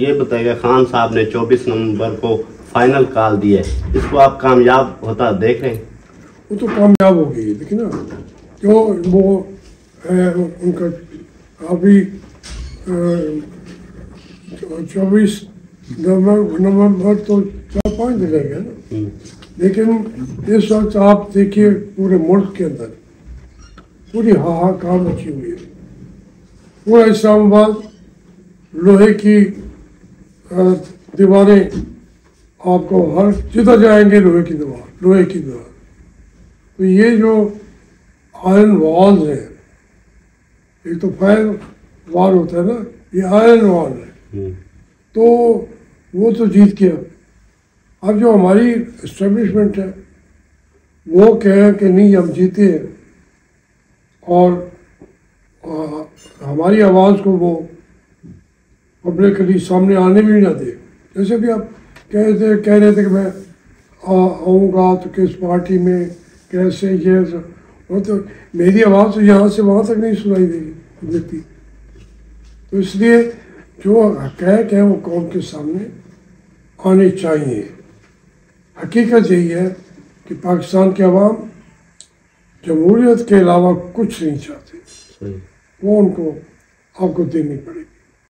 یہ بتائیے خان صاحب نے 24 نومبر کو فائنل کال دی ہے، اس کو آپ کامیاب ہوتا دیکھ رہے ہیں؟ وہ تو کامیاب ہو گئی لیکن نا کیوں وہ ہے ان کا ابھی 24 نومبر تو 4-5 دن رہ گئے نا، لیکن اس وقت آپ دیکھیے پورے ملک کے اندر پوری ہاہاکار مچی ہوئی ہے. پورا اسلام آباد لوہے کی دیواریں، آپ کو ہر جدھر جائیں گے لوہے کی دیوار. تو یہ جو آئرن والز ہیں، ایک تو فائر وال ہوتا ہے نا، یہ آئرن وال ہے، تو وہ تو جیت گیا. اب جو ہماری اسٹیبلشمنٹ ہے وہ کہیں کہ نہیں ہم جیتے ہیں اور ہماری آواز کو وہ پبلکلی سامنے آنے بھی نہ دے. جیسے بھی آپ کہہ رہے تھے کہ میں آؤں گا تو کس پارٹی میں کیسے یہ، وہ تو میری آواز تو یہاں سے وہاں تک نہیں سنائی دیتی. تو اس لیے جو حقائق ہیں وہ قوم کے سامنے آنے چاہیے. حقیقت یہی ہے کہ پاکستان کے عوام جمہوریت کے علاوہ کچھ نہیں چاہتے، وہ ان کو آپ کو دینی پڑے گی.